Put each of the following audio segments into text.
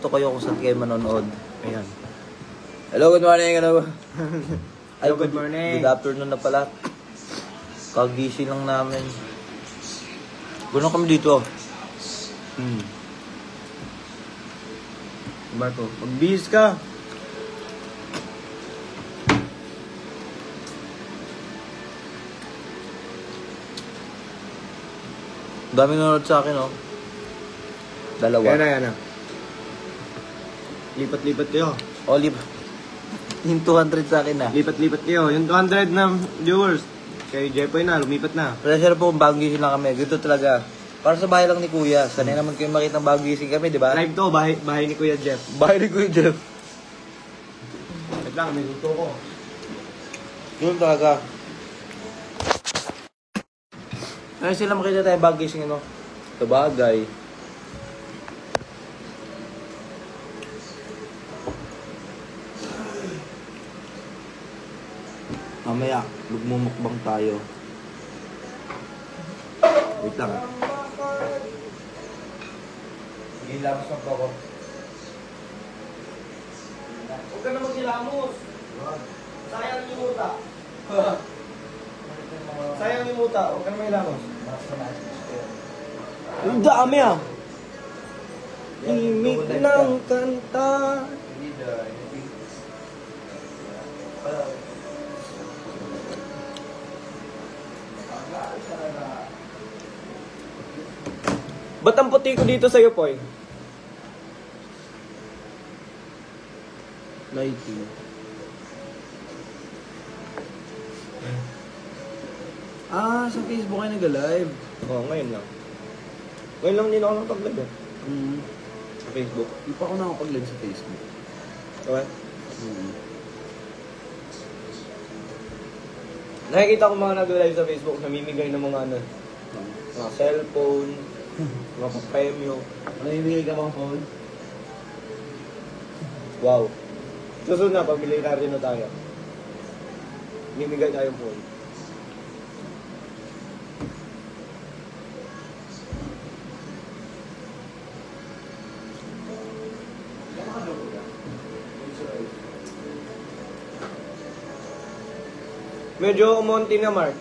ko kayo kung saan kayo manonood. Ayan. Hello, good morning. Hello. Hello, good morning. Good afternoon na pala. Kagising lang namin. Gano'n kami dito. Diba to? Mag-bis ka. Dami nanonood sa akin, oh. Dalawa. Yan na. Lipat-lipat kayo. Olive. Yung 200 sa akin na. Lipat-lipat kayo. Yung 200 na viewers. Kay Jepoy na, lumipat na. Pressure po kung bagong gising lang kami. Dito talaga. Para sa bahay lang ni Kuya. Sanay naman kayo makita ng bagong gising kami, di ba? Live to, bahay ni Kuya Jeff. Bahay ni Kuya Jeff. Wait lang, may luto ko. Yun talaga. Ay sila makita tayo bagong gising, ano? Ito bagay. Mamaya, magmumukbang tayo. Wait lang, ha? Gilamos na po ako. Huwag ka na mag-ilamos. Sayang yung muta. Sayang yung muta. Huwag ka na mag-ilamos. Ang dami ah. Imig ng kanta. Ba't ang puti ko dito sa'yo, Poy? Lighting. Sa Facebook ay nag-live. Oo, ngayon lang. Ngayon lang din ako nakapag-live eh. Sa Facebook. Hindi pa ako nakapag-live sa Facebook. Okay? Nakikita ko mga nag-live sa Facebook, namimigay ng mga ano, mga cellphone, mga premyo. Namimigay ka bang phone? Wow. Susunod na, pabili na rin na tayo. Mimigay tayong phone. Medyo umunti na, Mark.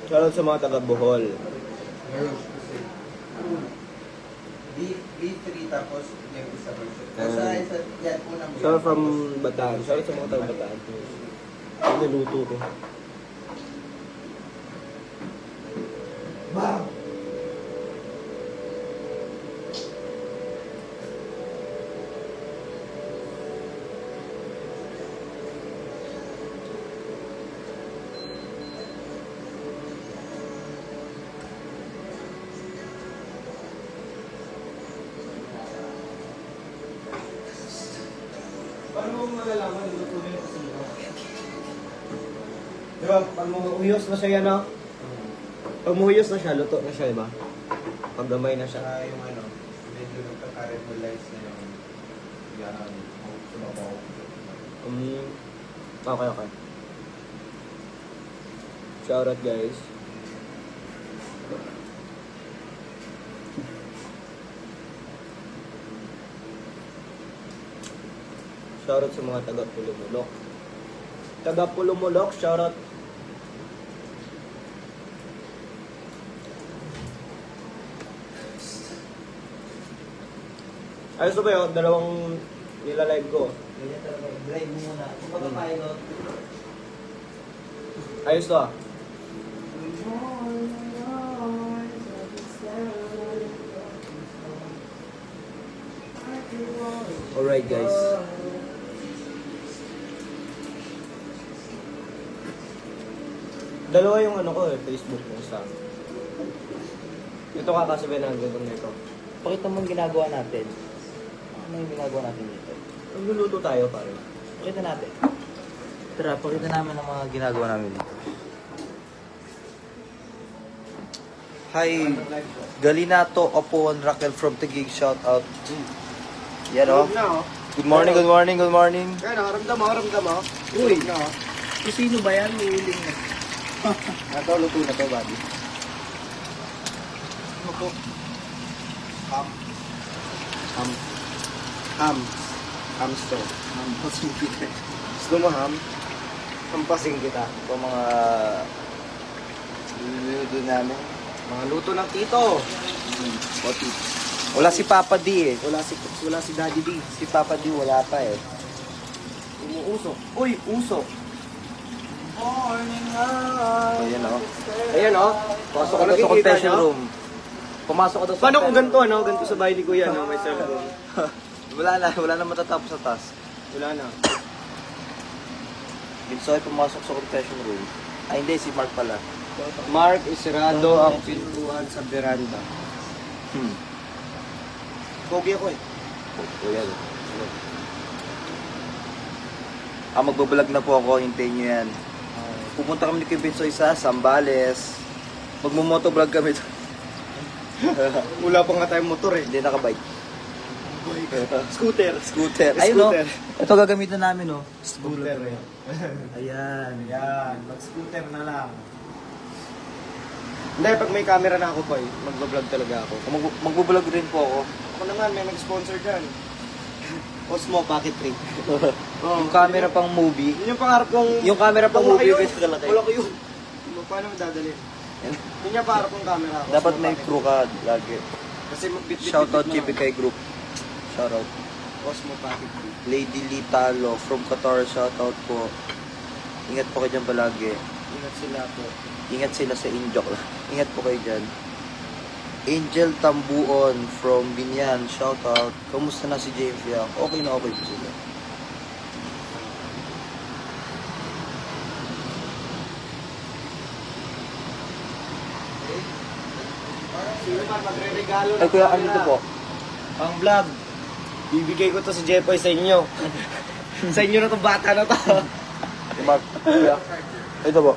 Shoutout sa mga taga Bohol. B3 tapos yung isa version. Yan po ng Shoutout from Bataan. Shoutout sa mga taga Bataan. Ano niluto ko? Wow! Paano mo malalaman yung luto na yung kasino? Diba, pag umuhiyos na siya yan, no? Pag umuhiyos na siya, luto na siya, diba? Pag gamay na siya. Yung ano, medyo nagka-caramelize na yung yan, sumabaw. Okay. Shoutout, guys. Shoutout sa mga taga-Pulumulok. Taga-Pulumulok, shoutout. Ayos na ba yun? Dalawang nila-live ko. Ganyan talaga, drive mo muna. Kung pagka-pilot, Ayos to ah. Alright guys. Dalawa yung ano ko eh, Facebook mo isa. Ito kakasabihin na hanggang nito. pakita mo yung ginagawa natin. Ano yung ginagawa natin dito? Nagluluto tayo pare. Pakita natin. Tara, pakita namin ang mga ginagawa namin dito. Hi, Galinato, Opo, and Raquel from Taguig, shout out. Yan o. Good morning, good morning, good morning. Kaya nakaramdam mo. Uy, no. Sino ba yan? Uuling na. Ito, luto na to, buddy. Ano po? Ham. Hamster. Mampasing kita. Gusto mo ham? Hampasing kita. Ito mga luluto namin. Mga luto ng tito. Oti. Wala si Papa D eh. Wala si Daddy D. Si Papa D wala pa eh. Umuusok. Uy, usok. Ayan o. Ayan o. Pasok ka na Sa confession room. Pumasok ka daw sa Paano kung ganito, ano? Ganito sa bahay ni Kuya, no? May cellphone. wala na matatapos sa task. Wala na. Binsoy pumasok sa confession room. Ay hindi, si Mark pala. Mark, isirado ang pintuan sa veranda. Pogi ako eh. O yan. Magbablog na po ako, hintayin nyo yan. Pupunta kami ni Kuya Binsoy sa Sambales. Magmumotovlog kami. Wala pa nga tayong motor eh. Hindi nakabike. Scooter. Scooter. Ayun no. Ito gagamitin namin no. Scooter eh. Ayan. Yan, mag-scooter na lang. Hindi, pag may camera na ako pa eh, mag-vlog talaga ako. Magbablog rin po ako. Ako naman, may nag-sponsor dyan. Osmo Pocket 3. Yung camera pang movie. Yun yung pangarap kong... Yung camera pang movie, guys, kalaki. Wala ko yun. Paano mo dadalhin? Yun yung pangarap kong camera. Dapat Osmo may Pocket crew ka lagi. Kasi magbit-bit. Shoutout GPK Group. Shoutout. Osmo Pocket 3. Lady Litalo from Qatar, shoutout po. Ingat po kayo dyan palagi. Ingat sila po. Ingat sila sa Injok lang. Ingat po kayo dyan. Angel Tambuon from Binyan, shoutout. Kamusta na si James Young? Okay na okay po sila. Sino man magre-regalo Ay kuya, ano ito po? Ang vlog. Bibigay ko to sa Jepoy sa inyo. Sa inyo na to bata na to. Mark, kuya. Ito po.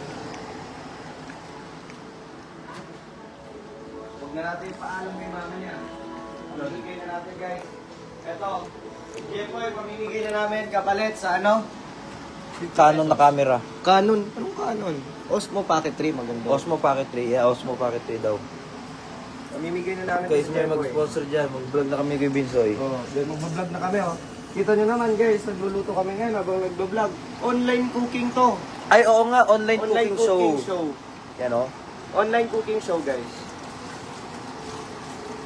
Huwag na natin paalam kay mama niya. Pamimigay na natin guys. Eto. Jepoy, pamimigay na namin kapalit sa ano? Canon na camera. Canon. Anong Canon? Osmo Pocket 3, maganda. Osmo Pocket 3. Yeah, Osmo Pocket 3 daw. Pamimigay na namin Guys, sa may Jepoy. mag-sponsor dyan. Mag-vlog na kami kay Binsoy. Oh, then mag-vlog na kami oh. Kita nyo naman guys, nagluluto kami ngayon habang nag-vlog. Online cooking to. Ay, oo nga. Online Online cooking cooking show. Yan o. Online cooking show guys.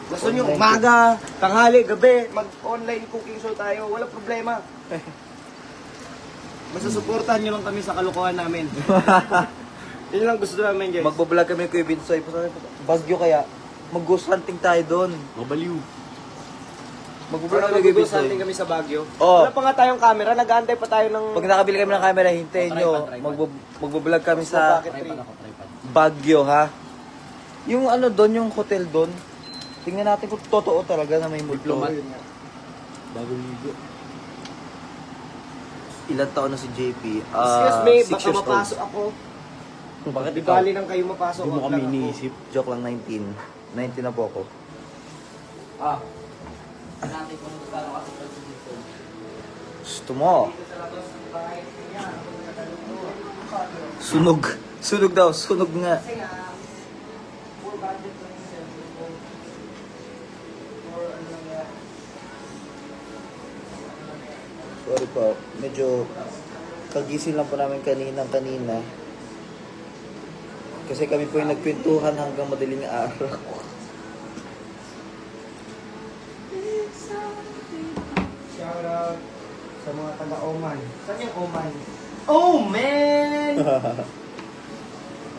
Gusto nyo Online umaga, tanghali, gabi, mag-online cooking show tayo. Walang problema. Basta suportahan nyo lang kami sa kalokohan namin. Yun lang gusto namin guys. Magbablog kami kay Binsoy. Bagyo kaya. Mag-ghost hunting tayo doon. Mabaliw. Magbablog Para kami kay mag-ghost Binsoy. hunting kami sa Baguio. Oo. Wala pa nga tayong camera, nag-aantay pa tayo ng... Pag nakabili kami ng camera, hintayin nyo. Magbablog kami sa Pocket 3. Baguio, ha? Yung ano doon, yung hotel doon. Tingnan natin kung totoo talaga na may multo. Bagong ligo. Ilan taon na si JP? Excuse me, 6 baka years old. mapasok ako. Bakit Di ikaw? bali nang kayo mapasok. Hindi mo wag kami lang ako. iniisip. Joke lang, 19. 19 na po ako. Ah. Natin kung magkano kasi dito. Gusto mo? Sunog. Sunog daw. Sunog nga. Sorry po. Medyo kagising lang po namin kanina. Kasi kami po yung nagkwentuhan hanggang madaling araw. Shout out sa mga taga-Oman. Saan yung Oman? Oh, man!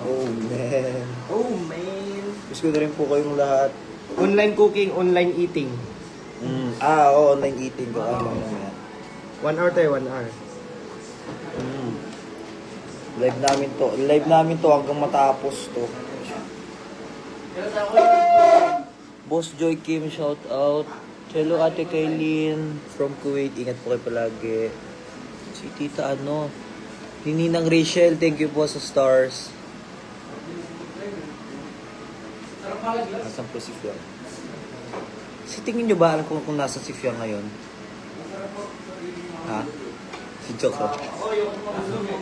Oh, man. Oh, man! Gusto ko na rin po kayong lahat. Online cooking, online eating. Oo, online eating ko. Ano yan. 1 hour tayo, 1 hour. Live namin to. Live namin to hanggang matapos to. Boss Joy Kim, shout out. Hello Ate Kaylin from Kuwait. Ingat po kayo palagi. Si Tita ano. Nininang Rachel, thank you po sa stars. Nasaan po si Fiang? Si tingin nyo ba alam kung nasa si Fiang ngayon? Ha? Si Chok. Oo, yung mahulog eh.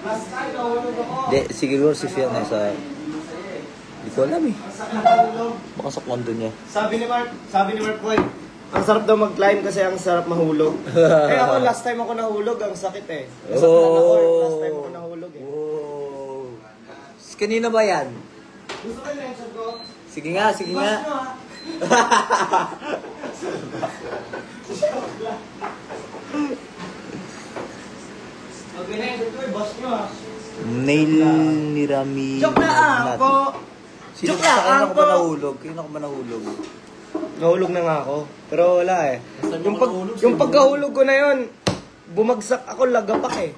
Last time, nahulog ako. Hindi, siguro si Fian nasa... Hindi ko alam eh. Ang sakit nahulog. Baka sa kondo niya. Sabi ni Mark Boy, ang sarap daw mag-climb kasi ang sarap mahulog. Eh ako, last time ako nahulog, ang sakit eh. Nasaktan ako eh, last time ako nahulog eh. Oh. Kanina ba yan? Gusto ko yung mention ko? Sige nga, sige nga. Bash nyo ha. Okay na yun, ito bash nyo ha. Nail ni Rami. Joke lang po. Sino Joke sa lang kanina ko po. ba nahulog? Kanina ko ba nahulog? Nahulog na nga ako, pero wala eh. Yung pagkahulog ko na yun, bumagsak ako, lagapak eh.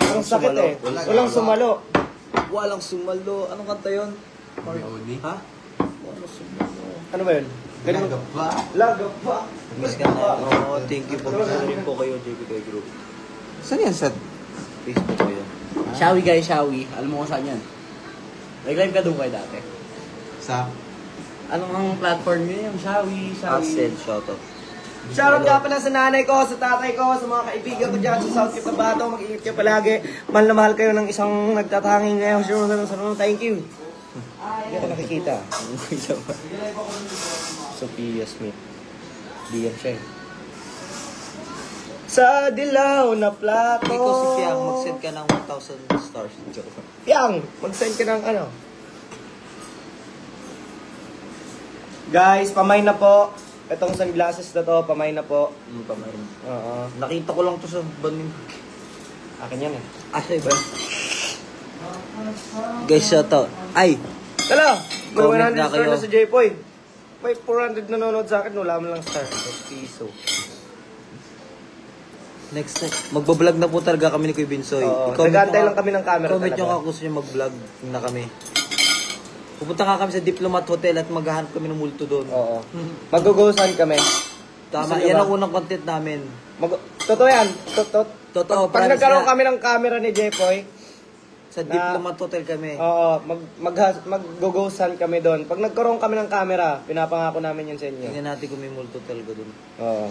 Ang sakit sumalo. eh. Walang sumalo. Walang sumalo. Anong kanta yun? Ha? Walang sumalo. Ano ba yun? Lagapak. Miss ka na. Oo, thank you po. Gusto rin po kayo, JPK Group. Saan yan, Seth? Facebook ko yan. Shawi guys, Shawi. Alam mo kung saan yan? Nag-live ka doon kayo dati. Sa? Anong ang platform nyo yung Shawi? Axel, shoutout. Shoutout nga pala sa nanay ko, sa tatay ko, sa mga kaibigan ko dyan sa South Cotabato. Mag-ingat kayo palagi. Mahal na mahal kayo ng isang nagtatanging ngayon. Thank you. Hindi ako nakikita. Sophia Smith. Di yan siya eh. Sa dilaw na plato. Ikaw si Fiang, mag-send ka ng 1,000 stars. Joke. Fiang, mag-send ka ng ano. Guys, pamay na po. Itong sunglasses na to, pamay na po. Pamain. Oo. Nakita ko lang to sa banin. Akin yan eh. Asay ba? Guys, shoutout. Ay! Tala! Comment May na 100 star kayo. na sa J-Poy. May 400 nanonood sa akin, wala mo lang star. Piso. Next time. Magbablog na po talaga kami ni Kuya Binsoy. Oo. I-comment Nag-aantay nyo lang kami ng camera Comment nyo talaga. kung gusto nyo mag-vlog na kami. Pupunta nga kami sa Diplomat Hotel at maghahanap kami ng multo doon. Oo. Mag-gosan kami. Tama, Gusto nyo yan ba? ang unang content namin. Totoo yan. Totoo, Pag promise nagkaroon nga. kami ng camera ni J-Poy, Sa Diplomat Hotel kami. oo, mag-gosan kami doon. Pag nagkaroon kami ng camera, pinapangako namin yun sa inyo. Tingnan natin kung may multo talaga doon. Oo.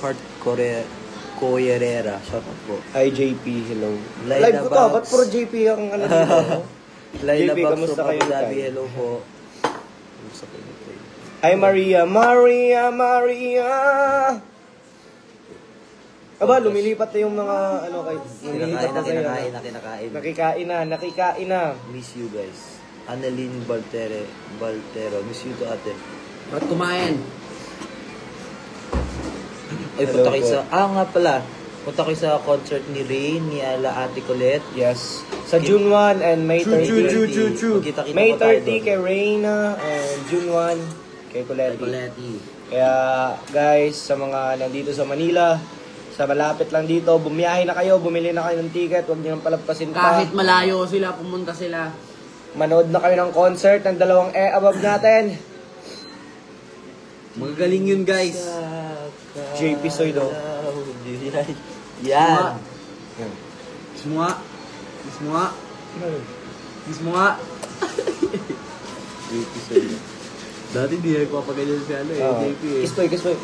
Heart Coyerera. Shoutout po. Hi JP, hello. Laila Live ko to, Babs. ba't puro JP ang ano dito? Laila JP, Babs kamusta from kayo Abu Dhabi. tayo? Hello po. Kamusta kayo tayo? Hi Maria, Maria. Aba, lumilipat na yung mga ano kay lumilipat na sa'yo. Kinakain na. Nakikain na. Miss you guys. Annalyn Baltero. Miss you to ate. Ba't kumain? Ay, Hello punta kayo po. sa... nga pala. Punta kayo sa concert ni Rain, ni Ala Ate Colette. Yes. Sa June 1 and May 30. True. Magkita-kita May po tayo 30 doon. kay Reyna and June 1 kay Coletti. Coletti. Kaya guys, sa mga nandito sa Manila, sa malapit lang dito, bumiyahe na kayo, bumili na kayo ng ticket, huwag niyo nang palagpasin pa. Kahit malayo sila, pumunta sila. Manood na kayo ng concert ng dalawang above natin. Magagaling yun guys. JP Soy daw. Yan. Gusto mo nga? Gusto mo nga? Gusto mo nga? JP Soy. Dati di ako papaganyan si ano eh, JP eh. Kiss boy.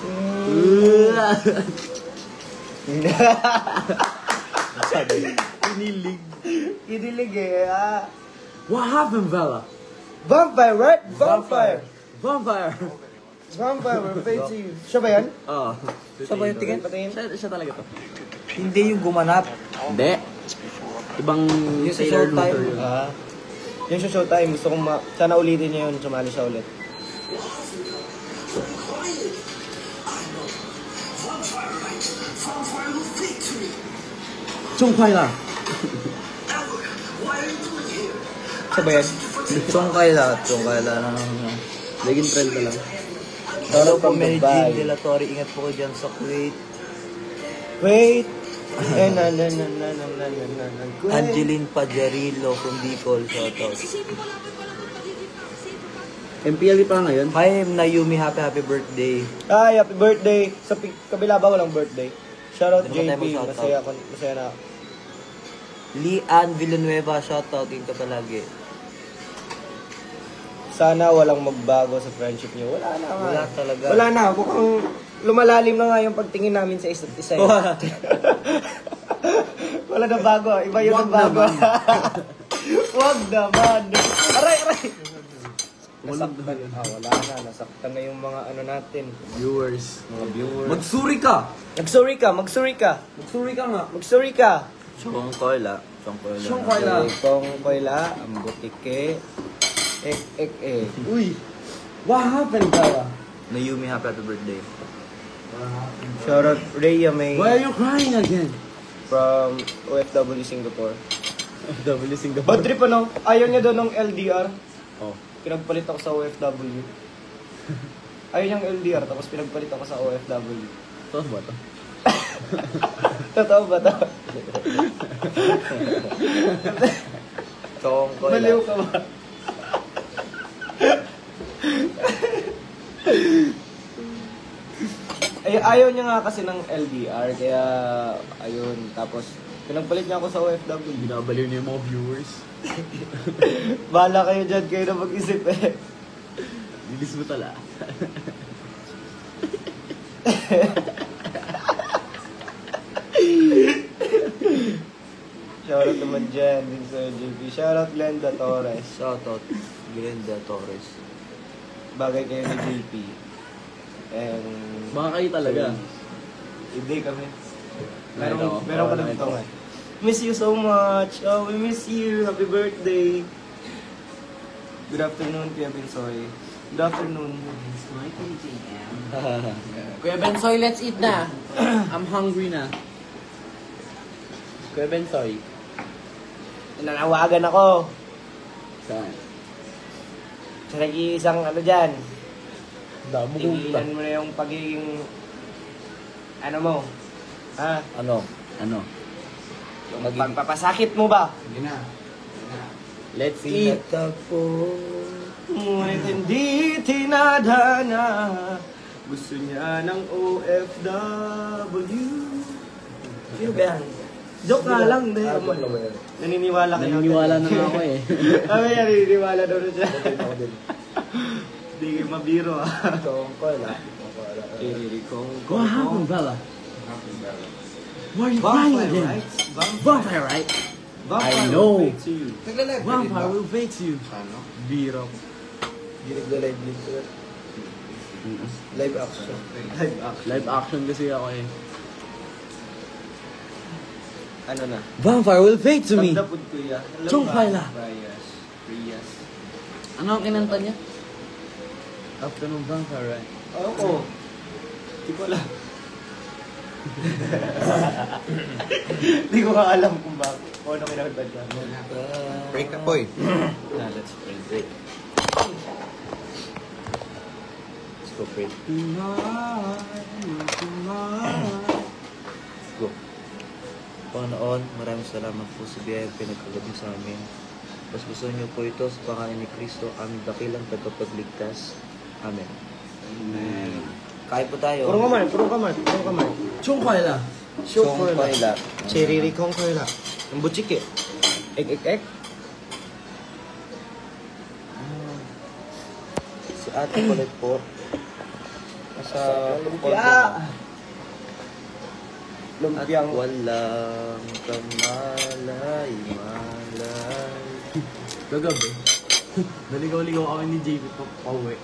Kinilig eh. What happened, Bella? Vampire, right? Vampire. Vampire! Vampire, we're paid to you. Siya ba yan? Oo. Siya ba yung tingin? Patingin. Siya talaga to. Hindi yung gumanap. Hindi. Ibang Yung sa Taylor Showtime. Luther yun. Yung sa Showtime, gusto kong sana ulitin niya yun, sumali siya ulit. Chung Paila! Siya ba yan? Chong Kayla na. Legend trend na lang. Hello po, From Mary Dubai. Jean De La Torre. Ingat po kayo dyan sa Kuwait. Wait! Wait. Angeline Pajarilo from Bicol. Shoutout. MPL pa ngayon? Hi, Nayumi. Happy birthday. Ay, happy birthday. Sa kabila ba walang birthday? Shoutout Di ba tayo JP, mag-shoutout? masaya na. Lian Villanueva. Shoutout. Ingat ka palagi. Sana walang magbago sa friendship niyo. Wala na nga. Wala talaga. Wala na. Mukhang lumalalim na nga yung pagtingin namin sa isa't isa. Wala na bago. Iba yun ang bago. Wag naman. Aray, aray. Nasaktan. Wala na. Nasaktan na yung mga ano natin. Viewers. Mga viewers. Magsuri ka! Magsuri ka. Magsuri ka. Magsuri ka nga. Magsuri ka. Siyong koila. Siyong koila. Siyong koila. Kong koila. Ang butike. Uy! What happened, Bella? Nayumi, happy birthday. Shoutout Rhea May Why are you crying again? from OFW Singapore. W Singapore. Bad trip ano? Ayaw niya doon ng LDR. Oh. Pinagpalit ako sa OFW. Ayaw niyang LDR tapos pinagpalit ako sa OFW. Totoo ba to? Totoo ba to? Siyong koila. Baliw ka ba? Ayaw niya nga kasi ng LDR, kaya ayun. Tapos, pinagpalit niya ako sa OFW. Binabaliw niya yung mga viewers. Bahala kayo dyan, kayo na mag-isip eh. Bilis mo tala. Shoutout naman dyan, din sa JP. Shoutout Glenda Torres. Shoutout. Glenda Torres. Bagay kayo ni JP. And... Baka kayo talaga. Hindi kami. Nakita ko. Meron ka na Nakita dito ko. nga. Miss you so much. Oh, we miss you. Happy birthday. Good afternoon, Kuya Bensoy. Good afternoon. Kuya Bensoy, let's eat na. I'm hungry na. Kuya Bensoy. Nanawagan ako. Saan? Sa nag-iisang ano dyan. Damo Tingilan mo na yung pagiging... Ano mo? Ha? Ano? Ano? Yung pagpapasakit mo ba? Sige na. Let's eat. Pinatagpo. Ngunit hindi tinadhana. Gusto niya ng OFW. Sino ba yan? Joke nga lang. Naniniwala kayo. Naniniwala na nga ako eh. Kami yan, naniniwala daw na siya. Hindi kayo mabiro ah. Siyong koila. What happened, Bella? Why are you crying again? Vampire, right? I know. Vampire will fate you. Biro. Ginig na live din sir. Live action. Live action kasi ako eh. Ano na? Vampire will fate to me. Pagdapod ko ya. Chong Paila. Rias. Ano ang kinanta niya? Afternoon Vampire, right? Oo. Hindi ko alam. Hindi ko nga alam kung bakit. O ano kinakanta niya. Break na po eh. Let's break. Let's go break. Go. Panginoon, maraming salamat po sa biyayang pinagkaloob niyo sa amin. Basbasan niyo po ito sa pangalan ni Kristo, aming dakilang tagapagligtas. Amen. Amen. Kain po tayo. Purong kamay, purong kamay, purong kamay. Chong Paila. Siyong koila. Cherry kong koila. Ang butchik eh. Ek. Si ate kulit po. Nasa Lumpia. At Lumpiang. walang kamalay. Gagabi. Naligaw-ligaw kami ni JP pa pauwi.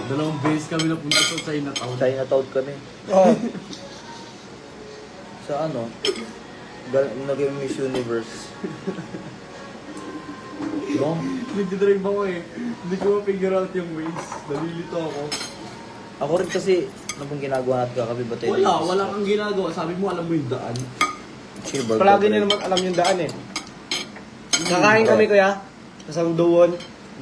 Dalawang beses kami napunta sa Chinatown. Chinatown kami. Oh. Sa ano? Naging Miss Universe. No? Nag-drive ako eh. Hindi ko ma-figure out yung ways. Nalilito ako. Ako rin kasi, ano pong ginagawa natin kakabi ba tayo? Wala kang ginagawa. Sabi mo alam mo yung daan. Palagi niya naman alam yung daan eh. Kakain kami kuya. Kasang doon.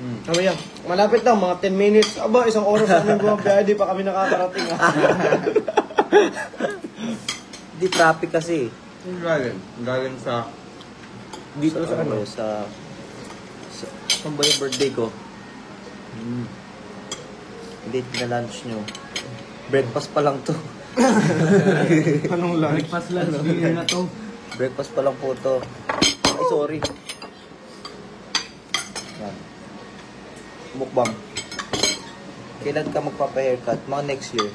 Kami yan. Malapit lang, mga 10 minutes. Aba, isang oras kami bumabiyahe, di pa kami nakakarating ah. Di traffic kasi. Galing sa... Dito sa ano? Sa... Saan ba yung birthday ko? Late na lunch nyo. Breakfast pa lang to. Anong lunch? Breakfast lunch dinner na to. Breakfast pa lang po to. Ay, sorry. Yan. Mukbang. Kailan ka magpapa-haircut? Mga next year.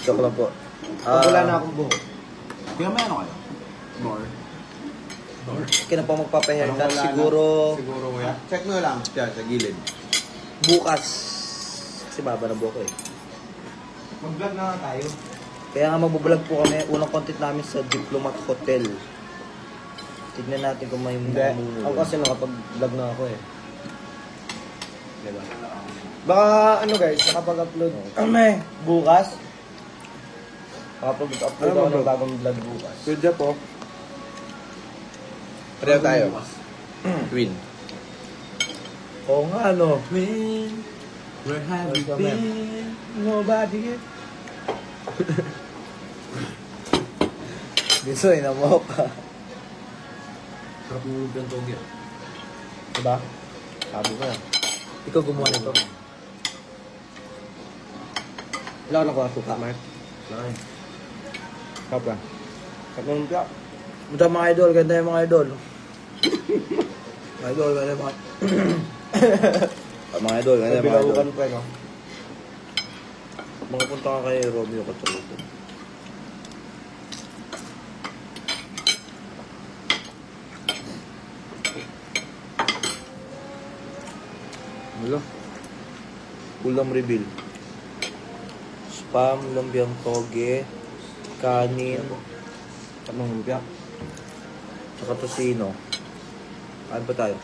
Joke lang po. Pag wala na akong buhok. Kaya may ano kayo? More? Kailan pa magpapa-haircut? Siguro kuya. Check mo lang siya sa gilid. bukas. Kasi baba na buhok ko eh. Mag-vlog na nga tayo. Kaya nga magbablog po kami. Unang content namin sa Diplomat Hotel. Tignan natin kung may Hindi. Ako kasi nakapag-vlog na ako eh. Diba? Baka ano guys, nakapag-upload kami bukas. Nakapag-upload ako ng bagong vlog bukas. Pwede po. Pareho tayo. Twin. Oo nga ano. When, where have you been? Nobody yet. Bisoy na mo pa. Sarap ng lumpiang togi. Diba? Sabi ko. Ikaw gumawa nito. Wala ko nakuha suka, Mark. Laki. Kapra. Kapra ng piyak. Muta mga idol, ganda yung mga idol. Mga idol, ganda yung mga... mga idol, ganda yung mga idol. Bilahukan pa no? Mga punta ka kay Romeo Katuluto. Wala. Ulam reveal. Spam, lumpiang toge, kanin, Kapra ng piyak. tsaka tosino. Ano ba tayo?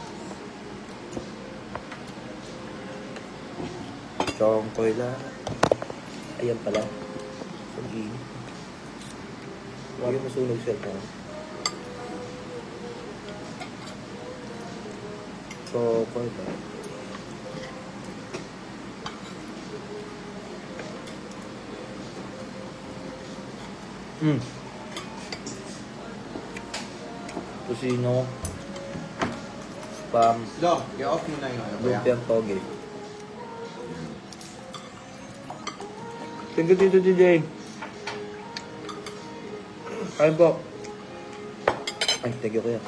Chongkoy lang. Ayan pala. Ang init. Huwag yung masunog siya ito. Chongkoy lang. Tosino. Spam. Do, i-off mo na yung ano, kuya. Lumpiang toge. Thank you, Tito DJ. Kain po. Ay, thank you, kuya.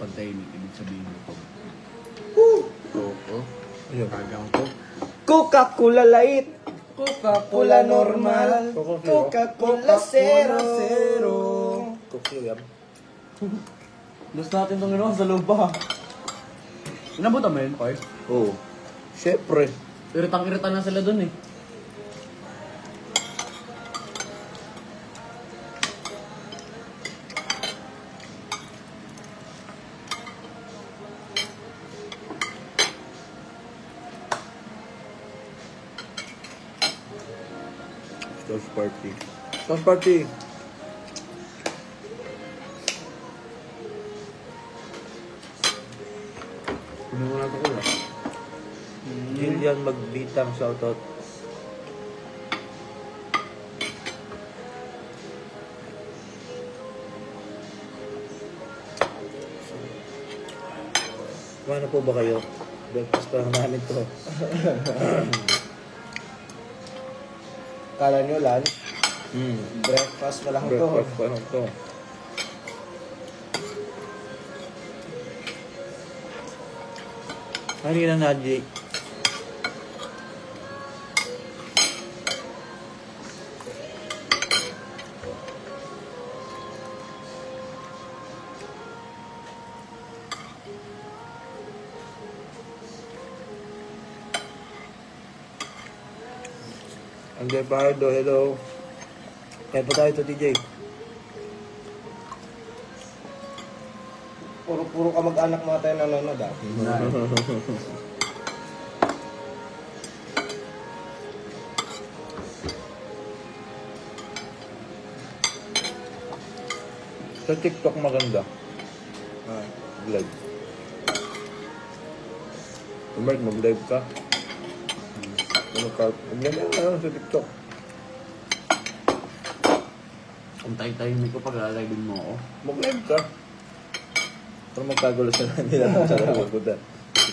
Pagtahimik, ibig sabihin mo ito. Oo. Ayun. Kagang ko. Coca-Cola Light. Coca-Cola normal. Coca-Cola. Coca-Cola Zero. Cook yan. Last natin itong gano'n sa loob pa. Inabutan mo yun, Koy? Oo. Siyempre. Iritang-iritan na sila dun eh. Sauce party. Sauce party. Kunin mo na ito, Koy. Jillian Magbitang, shoutout. Kumain na po ba kayo? Breakfast pa lang namin to. Kala nyo lunch, breakfast na lang to. Breakfast pa lang to. Kanina na, Jake. Andre Pardo, hello. Kaya pa tayo to, TJ. Puro kamag-anak mga tayo nanonood ah. Sa TikTok maganda. Live. Mark, mag-live ka. Mag-live ka sa TikTok. Ang tahimik ko pag lalagin mo ako. Mag-live ka. Pero magkagulo sila nila sa loob ko.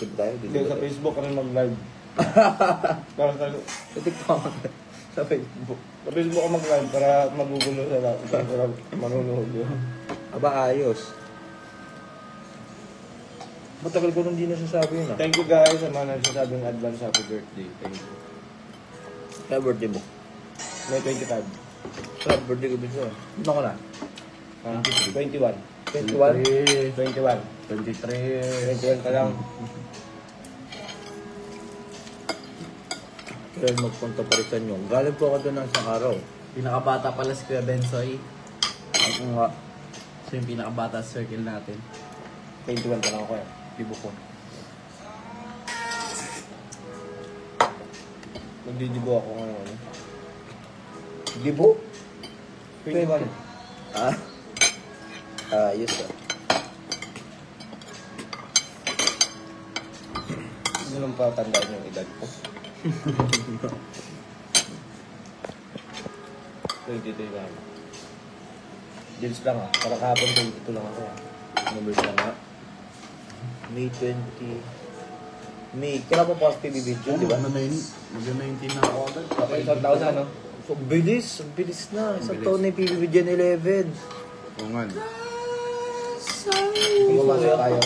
YouTube tayo. Hindi, sa Facebook kami mag-live. Para Sa TikTok. Sa Facebook. sa Facebook ka mag-live para magugulo sa lahat. Para manunood yun. Aba, ayos. Matagal ko nung di nasasabi yun ah. Thank you guys sa mga nagsasabing advance happy birthday. Thank you. Kaya birthday mo. May 25. Sa birthday ko din siya. Ano ko na? 21. 21? 21. 21 ka lang. Kaya magpunta pa rin sa inyo. Galing po ako doon ng isang araw. Pinakabata pala si Kuya Bensoy. Ako nga. So yung pinakabata sa circle natin. 21 ka lang ako eh. Tibo ko. Magdidibo ako ngayon. Dibo? 21. Ah. Ayos ah. Hindi naman pa tandaan yung edad ko. 22 lang. Deals lang ah. Para kahapon 22 lang ako ah. Numbers na nga. May 20. May, kailan po pa PBB June, di ba? Mag-19 na ako agad. Okay, isang taon na no? So, bilis na. Isang Bilis. taon na yung PBB Gen 11. Oo nga. Kung pumasok tayo.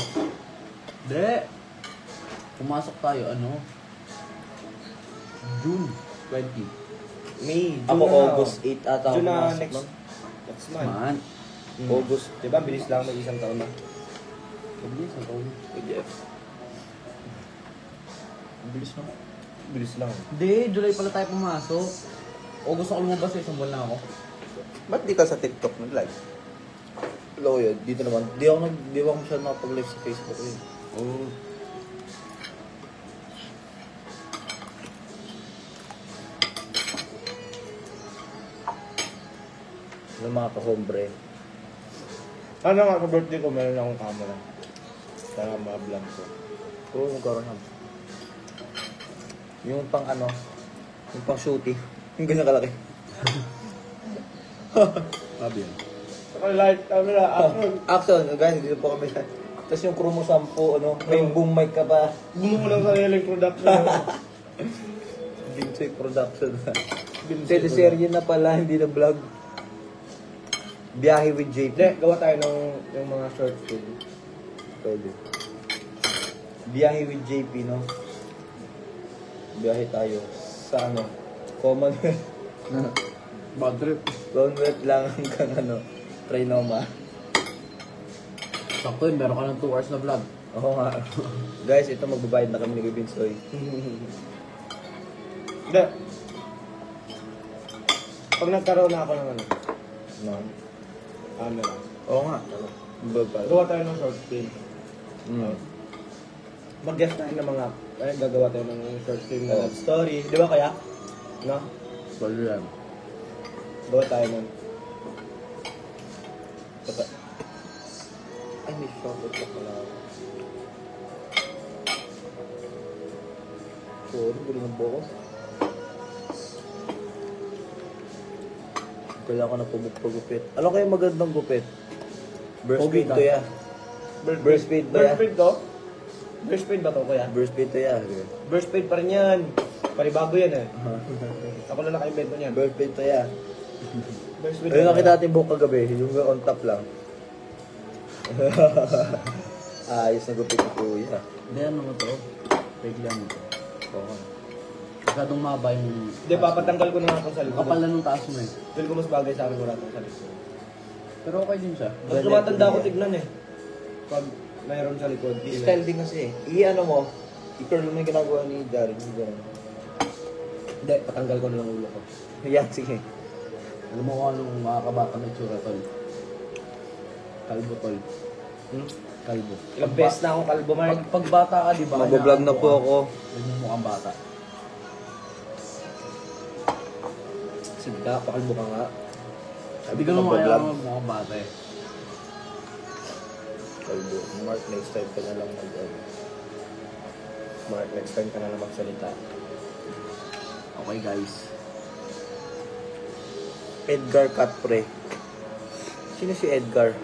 Hindi. Pumasok tayo, ano? June 20. May, June Ako na, August 8 ata ako June na pumasok next, nun. next month. Man. August. Diba, bilis lang may isang taon na. Bilis na taon. Jeff. Bilis na. Bilis lang. Hindi, July pala tayo pumasok. August ako lumabas eh, isang buwan na ako. Ba't di ka sa TikTok nag-live? Loko yun. Dito naman. Di ako masyadong nakapag-live sa Facebook yun. Oo. Ng mga ka-hombre. Ano nga sa birthday ko, meron akong camera. Para ma-vlog ko. Oo, magkaroon na. Yung pang ano, yung pang shooting. Yung ganyan kalaki. Sabi yan. Saka light camera, action. Action, guys, dito po kami. Tapos yung crew mo 10, ano, may boom mic ka pa. Bumuko lang sa sariling production. Binsoy Production. Teleserye na pala, hindi na vlog. Biyahe with JP. Hindi, gawa tayo ng yung mga short film. Pwede. Biyahe with JP, no? Biyahe tayo sa ano, Commonwealth. Bad trip. Commonwealth lang hanggang ano, Trinoma. Sakto yun, meron ka ng 2 hours na vlog. Oo nga. Guys, ito magbabayad na kami ni Kuya Binsoy. Hindi. Pag nagkaroon na ako ng ano, No? camera, Oo nga. Babayad. gawa tayo ng short film. Mm. Mag-guest tayo ng mga, gagawa tayo ng short film na Oh. love story. Di ba kaya? No? Pwede yan. Gawa tayo ng... Ay, may shoutout ka pala. Sorry, gulo ng buko. Kailangan ko na pagupit. Alam kayo magandang gupit? Burst Pogi fade ka. to ya. Burst fade ba Burst ya? fade to? Burst fade ba to kuya? Burst fade to ya. Burst fade pa rin yan. Panibago yan eh. Ako na naka-invento niyan. Burst fade to ya. Burst fade. Ayun nakita natin buhok kagabi. Yung on top lang. Ayos na gupit ni Kuya. Hindi, ano mo to? Fake lang mo to. Oo. Masyadong maba yung... Hindi, papatanggal ko na nga itong sa likod. Kapal na nung taas mo eh. Feel ko mas bagay sa akin wala itong sa likod. Pero okay din siya. Mas tumatanda ako tignan eh. Pag mayroon sa likod. Style din kasi. I-ano mo, i-curl mo yung ginagawa ni Darren. Yung gano'n. Hindi, patanggal ko na lang ulo ko. Yan, sige. Alam mo kung anong makakabata na itsura tol? Kalbo tol. Hmm? Kalbo. Ilang beses na akong kalbo, Mark. Pag bata ka, di ba? Mag-vlog na po ako. Huwag mo mukhang bata. Sige ka, pakalbo ka nga. Hindi ka naman kaya mukhang bata eh. Kalbo. Mark, next time ka na lang Mark, next time ka na lang magsalita. Okay guys. Edgar Catpre. Sino si Edgar?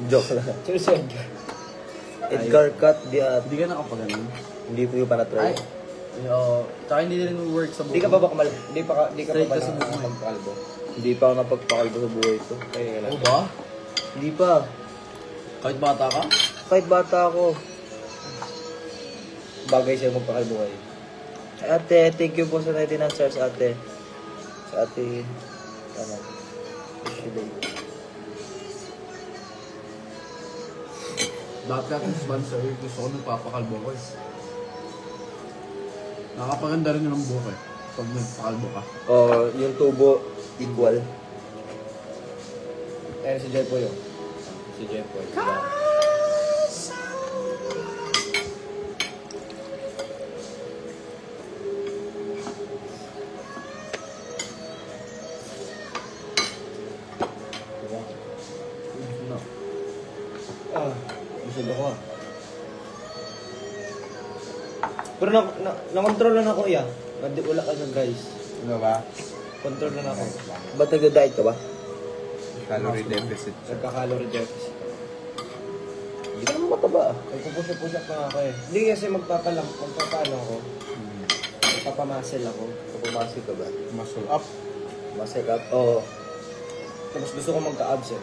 Joke lang. Sino si Edgar? Edgar Cut, Hindi ka nakapaganon. hindi ko yung para try. Ay. Yo, tsaka hindi rin work sa buko. Di ka pa ba kamal? Di ka Straight pa ka sa ba buko. magkalbo? Hindi pa ako napagpakalbo sa buhay ko. Kaya nga Oo ba? Hindi pa. Kahit bata ka? Kahit bata ako. bagay sa'yo magpakalbo kayo. Ate, thank you po sa 99 stars, ate. Sa ate, ano, Shilay. Dati akong sponsor, gusto ko nagpapakalbo ko eh. Nakapaganda rin ng buhok eh. Pag nagpakalbo ka. Yung tubo, equal. Ayan si Jepoy yun. Si Jepoy. No. Busog ako ah. Pero na-control na ako iya. Wala ka na guys. Ano ba? Control na ako. Ba't nagda-diet ka ba? Calorie deficit. Nagka-calorie deficit. Hindi ka naman mataba. Nagpupush-push up pa nga ako eh. Hindi kasi magpapano ako. Magpapamuscle ako. Kapumasi ka ba? Muscle up. Muscle up? Oo. Tapos gusto ko magka-abs eh.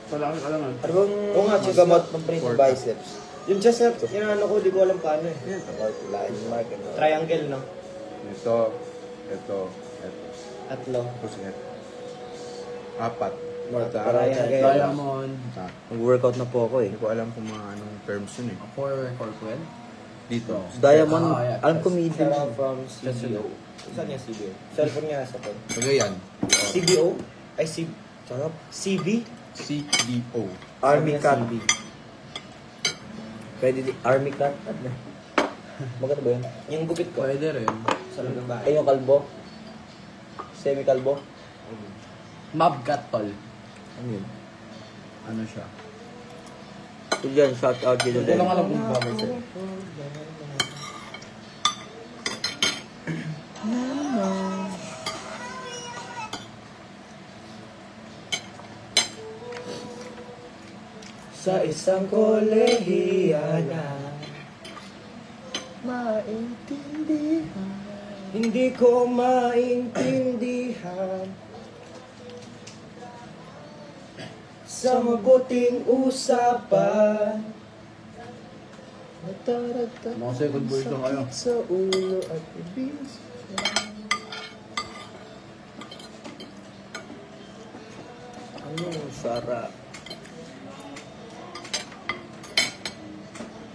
Palaki ka lang ah. Ano bang Oo nga, chest gamot up. ng print Workout. biceps? Yung chest up, ano ko, di ko alam paano eh. Line mark. Triangle, no? Ito. Atlo. Tapos ito. 4. Triangle. Diamond. Mag-workout na po ako eh. Hindi ko alam kung mga anong terms yun eh. For Quell. Dito. Diamond, Ah, yeah. alam ko medium. Sarah from CBO. Saan niya CBO? Cellphone niya sa phone. Pagayan. CBO? Ay, Sarap. CB? CDO. Army Sabi niya cut. CB. Pwede di, army cut. Maganda ba yun? Yung gupit ko. Pwede rin. Sa loob ng Ay, bahay. yung kalbo. Semi-kalbo. Mabgat tol. Ano yun? Ano siya? So dyan, shout out dito Hindi din. ko lang alam kung bagay sa'yo. Sa isang kolehiyana, maintindihan. Hindi ko maintindihan sa mabuting usapan. Mga second verse lang kayo. Sa ulo at ibig. Ano, sarap.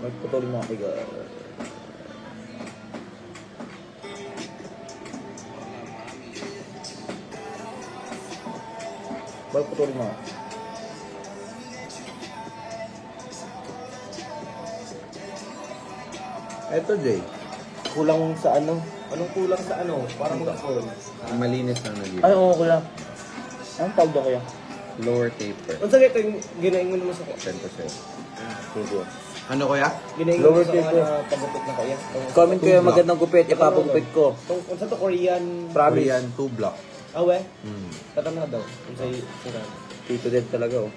Magputol mo ako. Magputol mo. Ito, Jay. Kulang sa ano? Anong kulang sa ano? Parang gapon. Malinis na dito. Ay, oo, kulang. Anong tawag daw kaya? Lower taper. Unsa ito yung ginaing mo naman sa 10%. Sige. Ano kuya? ginaing mo Lower sa taper. pagupit na kaya? Comment kayo magandang gupit, ipapagupit ko. Kung sa to Korean, Promise. Korean 2 block. awe, Hmm. tatama daw. Kung sa sila. Tito din talaga, oh.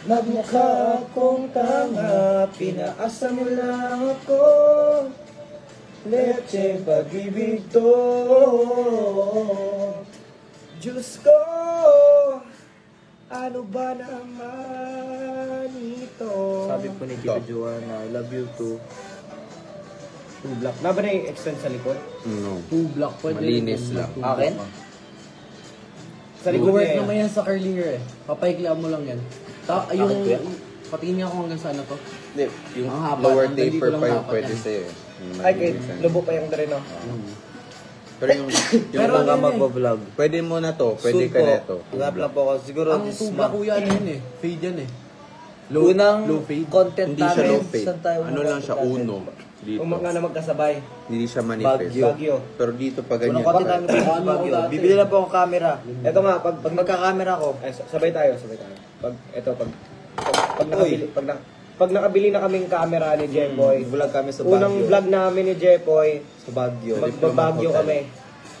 Nagmukha akong tanga, pinaasa mo lang ako. Leche pag-ibig to. Diyos ko, ano ba naman ito? Sabi po ni Tito Joanna, I love you too. Two block. Na ba na yung extend sa likod? No. 2 block pwede. Malinis rin. lang. Two block Akin? lang. Sa likod Mag-work niya yan. naman yan sa curly hair eh. Papaiklaan mo lang yan. Yung, Bakit kuya? patingin niya ako hanggang saan na to. Hindi, yung Ang haba, lower hanggang dito taper lang pa yung dapat pwede yan. sa'yo. Yung Ay, kay malinis yan. lubo pa yung dere, no? Pero yung Pero ano nga yun eh. magbablog. pwede mo na to, pwede Soon ka po, na ito. Hanap lang po ako. Siguro Ang this 2 block month. kuya ano yun eh. Fade yan eh. Unang low fade. content Hindi siya namin. low fade. Saan tayo Ano lang siya, content uno. Dito. Kung nga na magkasabay. Hindi siya manifest. Bagyo. Bagyo. Pero dito pa Unang ganyan. content namin Ano sa Baguio. ako dati? Bibili lang po akong camera. Ito nga, Pag magka-camera ko, Ay, sabay tayo. Pag nakabili na kaming camera ni Jeboy, vlog kami sa unang Baguio. vlog namin ni Jeboy, Sa Baguio. magbabagyo kami.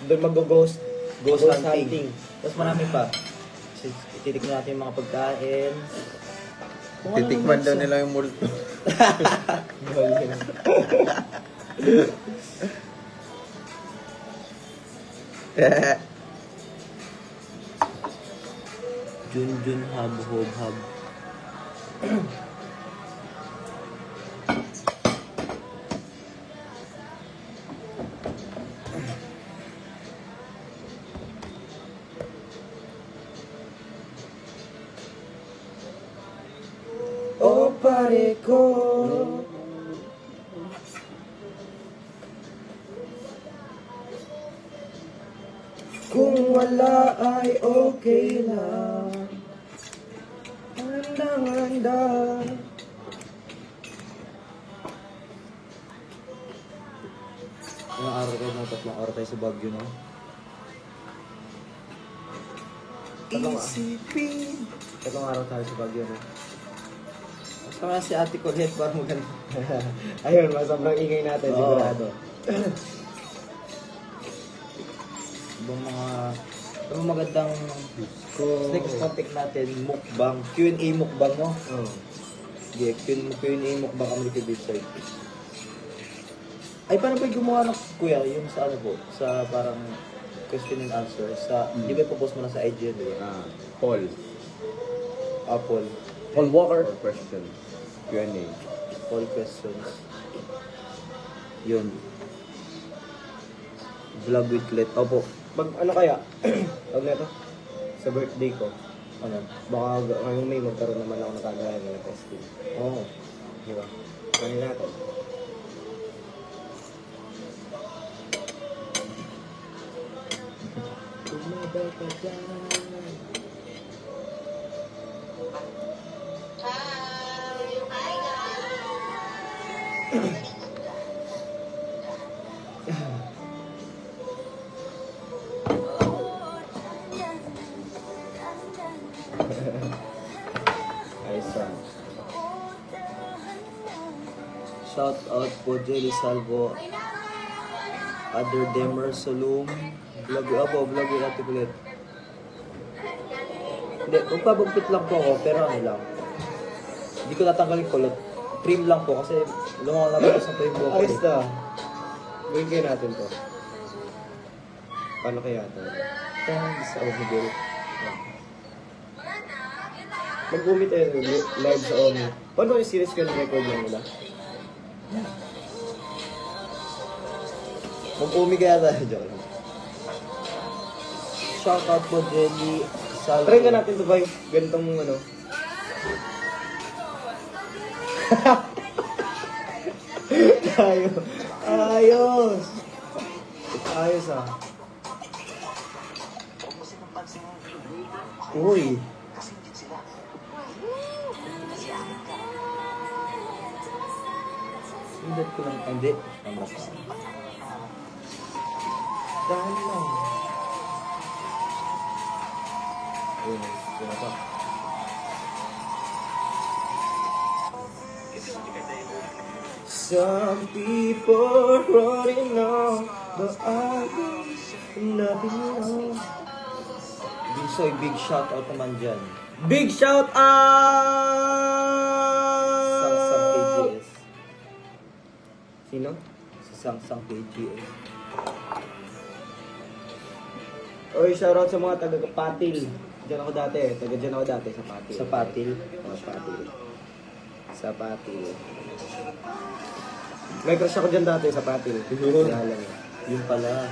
Doon mag-ghost Ghost hunting. hunting. Tapos marami pa. titikman natin yung mga pagkain. Titikman daw nila yung multo. Junjun hab hob hab. Oh, pare ko. Kung wala ay okay lang. Handang-handa. Ilang araw kayo, mga 3 araw tayo sa Baguio, no? Isipin. Tatlong araw tayo sa Baguio, no? Kasama si Ate Colette para maganda. Ayun, sobrang ingay natin, Oo. sigurado. Ibang magandang next topic natin, mukbang. Q&A mukbang, no? Oh. Yeah, Q&A mukbang kami dito website. Ay, paano ba gumawa ng kuya? Yung sa ano po? Sa parang question and answer. Sa, di ba ipopost mo na sa IG, di ba? Paul. Apple. Paul Walker. For question. Q&A. All questions. Yun. Vlog with Clet. Opo. Ano kaya? Huwag na ito. Sa birthday ko. Ano? Baka ngayong May magkaroon naman ako ng kagaya ng testing. Oo. Di ba? Kanin natin. Tumabay ka dyan. Ayos ah. Shout out po Jelly Salvo. Other Demer Salum. Vlog with Ate Colette. Hindi, magpapagpit lang po ako, pero ano lang. Hindi ko tatanggalin kulot. Trim lang po kasi lumakalapas na po yung buhok ko. Ayos na. Gawin kayo natin to. Paano kaya ito? Sa Omigel. Mag-umit tayo live sa Omi. Paano yung series ka record lang nila? Mag-umi kaya tayo. Joke lang. Shout out po Jelly Salvo. Try ka natin to ba ganitong ano? Ayos! Ayos ah. Uy! Sindat ko lang. Hindi. Tama ka. Dahil lang. Ayun. Sino pa? Some people running on, but I don't nothing wrong. Binsoy, big shout out naman dyan. Big shout Sangsang out! KGS. Sino? Si Sangsang KGS. Oy, shout out sa mga taga-Patil. Diyan ako dati eh. Diyan ako dati sa Patil. Sa Patil. Oh, Patil. Sa Patil. May crush ako dyan dati sa Patil. Yun. Kaya lang eh. Yun pala.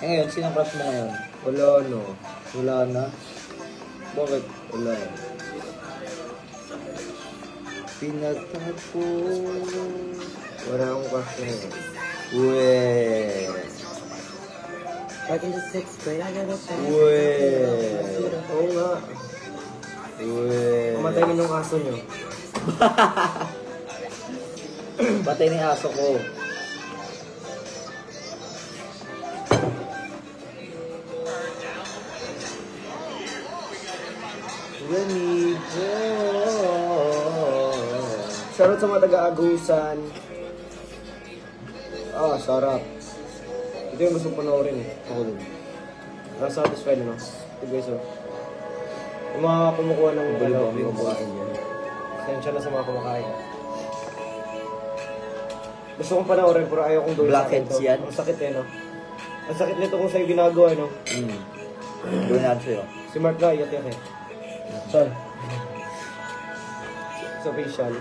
Eh ngayon, sinang crush mo ngayon? Wala no. Wala na. Bakit? Wala. Pinagtapo. Wala akong crush na yun. Uwe. Back in the 6th grade, I got a Uwe. Oo nga. Uwe. Pamatay na yung aso nyo. Patay ni aso ko. Remy. Shoutout sa mga taga-Agusan. Ah, sarap. Ito yung gusto ko panoorin eh. Ako din. Satisfied ano? Ito guys, oh. Yung mga kumukuha ng Bali-bali yung buhain yan. Sensya na sa mga kumakain. Gusto kong panoorin pero ayaw kong gawin Blackheads sa akin to. yan? Ang sakit eh, no? Ang sakit nito kung sa'yo ginagawa, no? Gawin natin sa'yo. Si Mark na, iyak-iyak eh. Saan? Sa facial.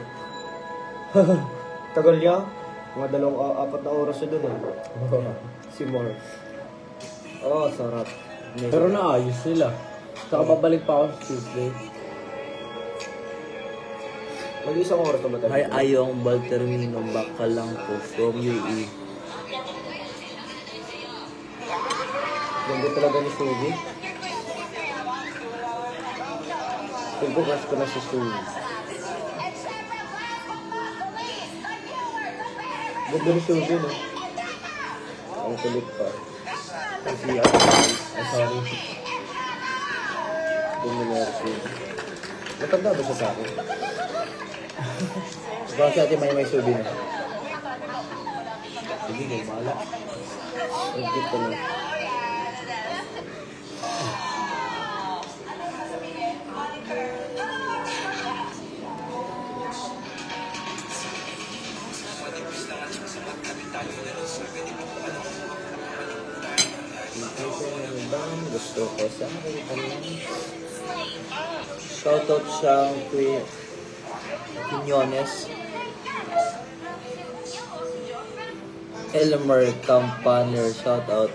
Tagal niya. Mga 4 na oras siya dun eh. Si Mark. Oh, sarap. Pero naayos sila. Saka babalik pa ako sa Tuesday. Mag-isang oras na ba tayo? Hi Ayong Baltermino Bacalangco from UAE. Ganda talaga ni Suzy. Feel ko crush ko na si Suzy. Ganda ni Suzy, no? Ang kulit pa. Kasi ay sorry. Puminersi. Matanda ba siya sa akin? Baka si ate may Suzy na. Sige, kayo bahala. Ang cute ko na. Gusto ko sa shoutout siyang Quinones. Elmer Campaner, shoutout.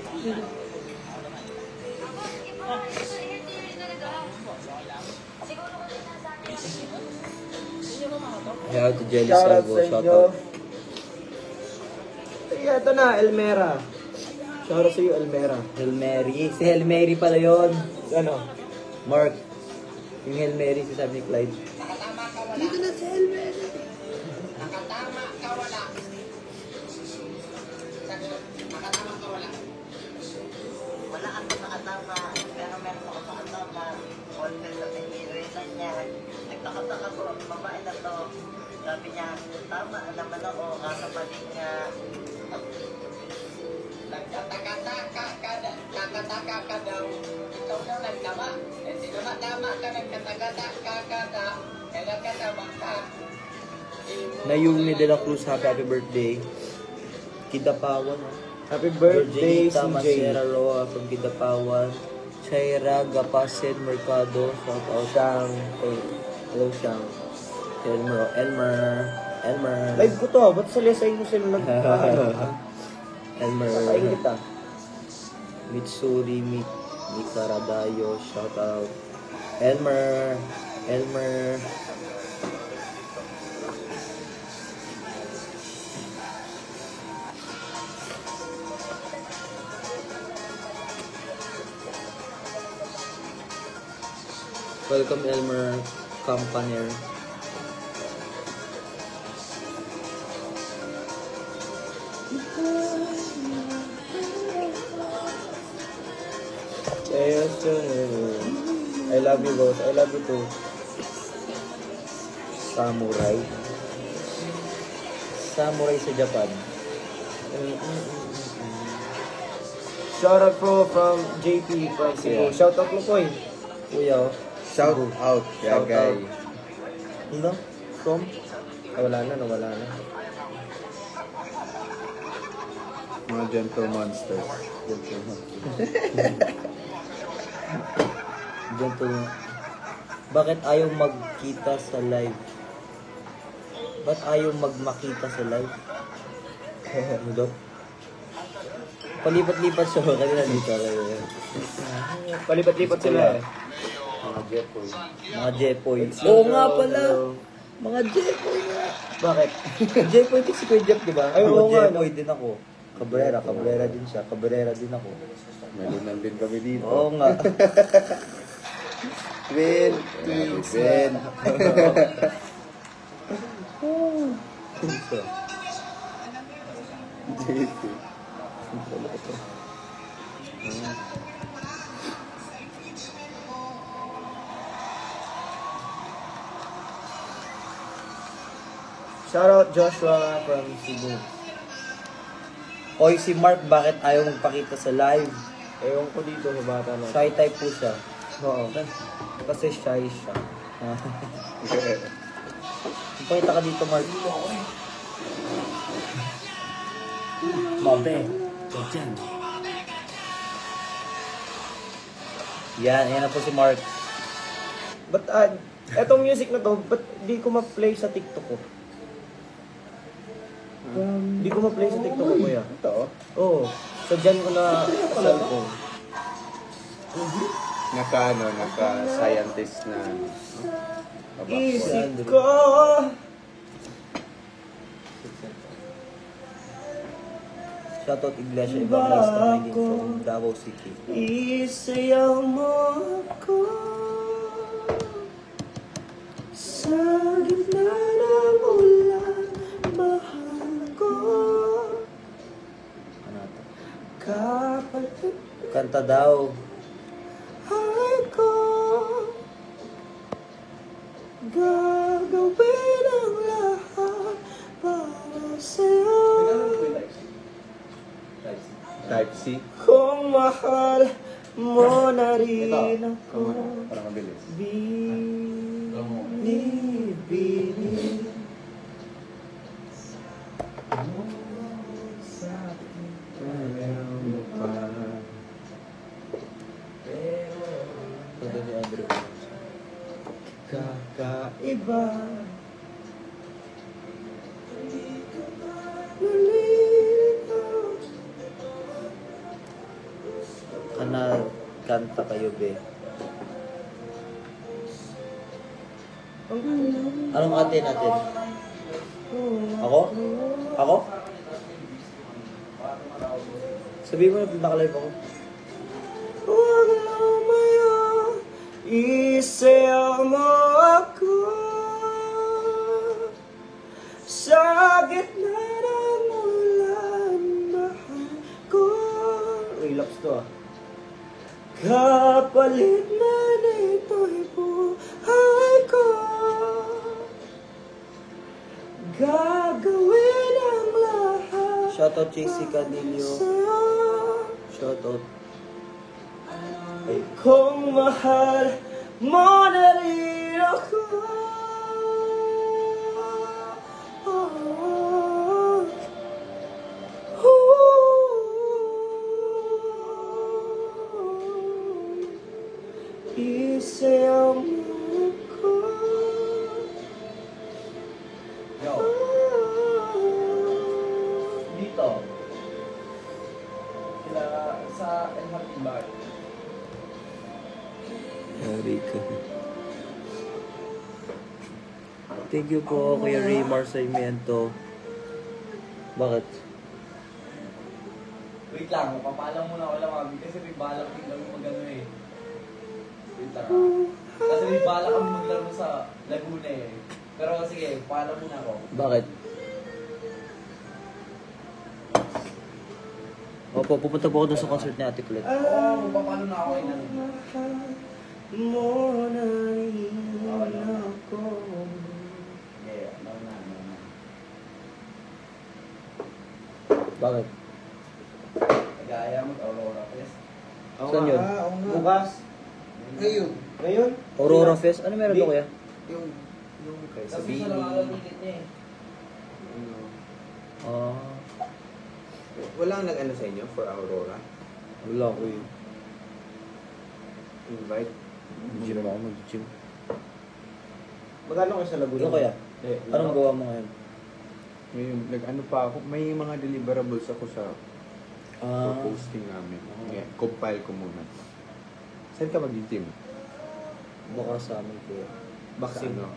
Shout to Jelly Salvo, shoutout. Ay, ito na, Elmera. Shoutout sa iyo, Elmera. Hail Mary. Si Hail Mary pala yun. Ano? Mark. Yung Hail Mary, si sabi ni Clyde. Wala kang nakatama, pero meron ako nakatama. Order sa piniritan niya. Nagtakataka ko, ang babae na to. Sabi niya, tama naman ako, kakabali nga. Nagkataka ka daw. Ikaw daw nagtama. Eh, sino matama ka, nagkataka ka daw. Kailan ka tama ka? Nayumi de la Cruz, happy birthday. Kidapawan. Happy birthday, Virginita CJ. Macera Roa from Kidapawan. Chaira Gapasen Mercado, shout out. Siyang, hello Siyang. Elmer. Live ko to, ba't sa lesay mo sila Elmer. Nakain kita. Mitsuri Mikaradayo, shout out. Elmer. Welcome Elmer Campaner. Yes, I love you both. I love you too. Samurai. Samurai sa Japan. Shout out po from JP from Cebu. Yeah. Shout out mo po eh. Kuya, Shout out, Shout Yagay. no? From? Nawala na. Mga gentle monsters. Gentle. Bakit ayaw magkita sa live? Ba't ayaw magmakita sa live? Ano daw? Palipat-lipat siya. Kanina dito. Palipat-lipat sila eh. Mga Jepoy. Oo nga pala. Mga Jepoy nga. Bakit? Jepoy din si Kuya Jeff, di ba? Ay, oo nga, no? Jepoy din ako. Cabrera din siya. Cabrera din ako. Malunan din kami dito. Oo nga. Twin. Twin. Shout out Joshua from Cebu. Oy, si Mark, bakit ayaw magpakita sa live? Ewan ko dito sa bata na. Shy type po siya. Oo. Kasi shy siya. Pakita ka dito, Mark. Mabe. Diyan. Yan na po si Mark. But, etong music na to, ba't di ko ma-play sa TikTok ko? Di ko ma-play sa TikTok ko, kuya. Ito, Oo. So, dyan ko na cellphone. naka-scientist na. Isip ko. Shoutout Iglesia Evangelista Maylin from Davao City. Isayaw mo ako sa gitna ng ulan, mahal ko. Ano to? Kapatid Kanta daw. ay ko, gagawin ang lahat para sa'yo. Type C. Kung mahal mo na rin ako, Para mabilis. binibini. Kanta ni Andrew. Kakaiba. Nalilito. Kanta kayo, be. Anong ate natin? Ako? Ako? Sabihin mo na nakalive ako. Huwag lumayo, isayaw mo ako sa gitna ng ulan, mahal ko. Relax to ah. Kapalit na nito'y buhay ko, gagawin ang lahat Shoutout JC Canillo. sa'yo. Shoutout. Kung mahal mo na rin ako, isayaw mo ko. Dito. Sila sa MRT Bar. Yari ka. Thank you po, Kuya Raymar Sarmiento. Bakit? Wait lang, papalam muna ako lang kami kasi may balak din kami mag-ano eh. Wait lang. Kasi may balak kami maglaro sa Laguna eh. Pero sige, paalam muna ako. Bakit? Opo, pupunta po ako doon sa concert ni Ate Colette. Oo, papalo na ako eh. Mo na rin ako. Yeah, no. Bakit? Nag-aaya mag-Aurora Fest. Saan yun? Bukas. Ngayon. Ngayon? Aurora Fest? Ano meron Di- ba, Kuya? Yung kay Kasi Sabini. siya lang alam ticket niya eh. Ah, Walang nag-ano sa inyo for Aurora? wala ko yun. Invite? Hindi naman ako mag-gym. Magkano kayo sa Laguna? Ikaw, Kuya? Anong gawa mo ngayon? Ngayon, nag-ano pa ako, may mga deliverables ako sa Ah, posting namin. Yeah, compile ko muna. Saan ka mag-gym? baka sa amin, Kuya. Boxing. Sa ano?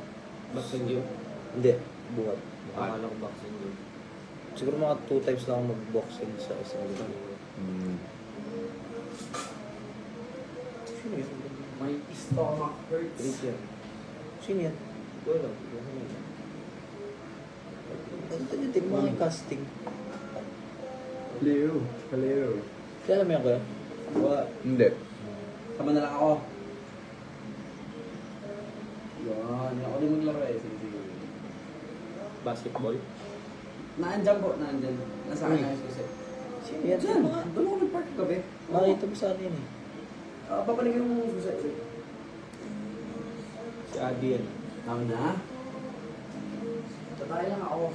Boxing gym? Hindi, buhat. Akala ko boxing gym. Siguro mga 2 times lang ako mag-boxing sa isang linggo. Sino yun? May stomach hurts. Great yan. Sino yan? Wala. Tignan mo yung casting. Kalero. Kaya alam mo yan, Kuya? Wala. Hindi. Sama na lang ako. Yan, ako din maglaro eh. Sige. Basketball? Naandyan po, naandyan. Nasa akin na yung susi. Sino yan? Diyan, doon ako nag-park gabi. Makita mo sa akin eh. Papanigin mo sa sa'yo. Si Adi yan. Tama na. Tatay lang ako.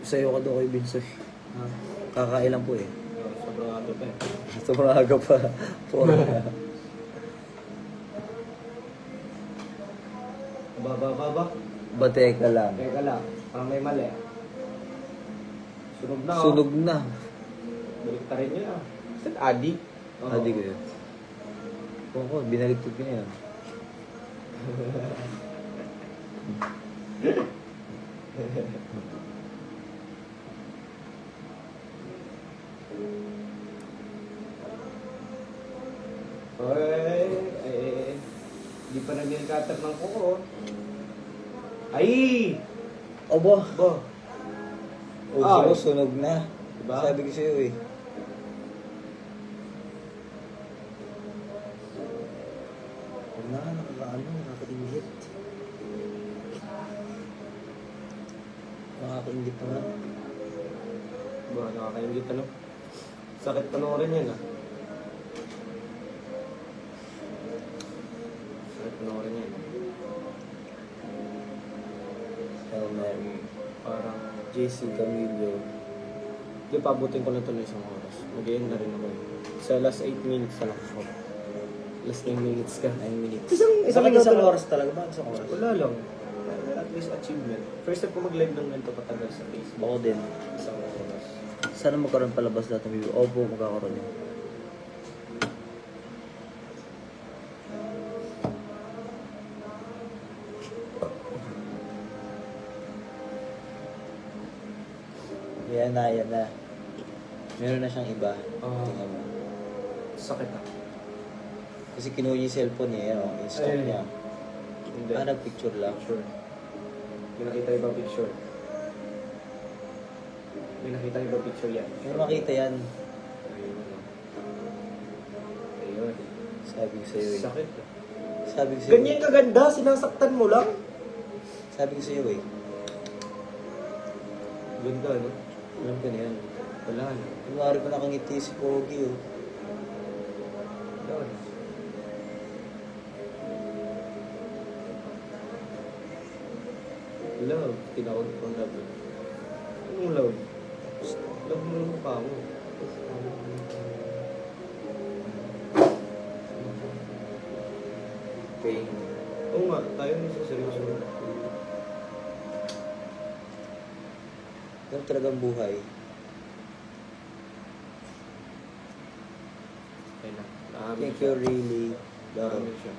Sa'yo ka daw kay Vince eh. Kakailan po eh. Sobrang ato pa eh. Sobrang aga pa. Baba. Ba, teka lang. Teka lang, parang may mali. Sunog na oh. Sunog na. Balik ta rin yun ah. Saan Adi? Adi ko yun. Oo, binaligtad ko na yan. Oy, di pa nag-inkatat ng kuko. Ay! Aba! Ba? Oh, sunog na. Diba? Sabi ko sa'yo eh. Wala, nakakaingit. Nakakaingit naman. Ba, nakakaingit ano? Sakit panoorin yan ah. Sakit panoorin yan. Hail Mary. Parang, JC Camilo. di pa abutin ko na ito ng isang oras. Mag-end na rin ako eh. Sa last 8 minutes na lang ako. Last 9 minutes ka. 9 minutes. Isang Bakit isang minuto lang. oras talaga ba? Isang oras? Wala lang. At least achievement. First time ko mag-live ng ganito katagal sa Facebook. Ako din. Isang oras. Sana magkaroon palabas lahat ng video. Opo, magkakaroon yun. Yan na. Meron na siyang iba. Tingnan mo. Sakit ah. Kasi kinuha niya yung cellphone niya, yan, in-stop Ay. niya. Hindi. Nagpicture lang. Picture. May nakita ibang picture. May nakita ibang picture yan. May makita yan. Ayun. Ayun. Sabi ko sa'yo eh. Sakit ah. Sabi ko sa'yo. Ganyan kaganda, sinasaktan mo lang. Sabi ko sa'yo eh. Ganda, no? Alam ko na yan. Wala na. Kunwari ko nakangiti si Pogi oh. Wala na. Love. Tinawag ko love. Anong love? Love mo yung mukha mo. Pain. Oo nga, tayo nung sa seryoso. Ganun talagang buhay. Ayun na. Naamin Thank siya. you really. Naamin siya.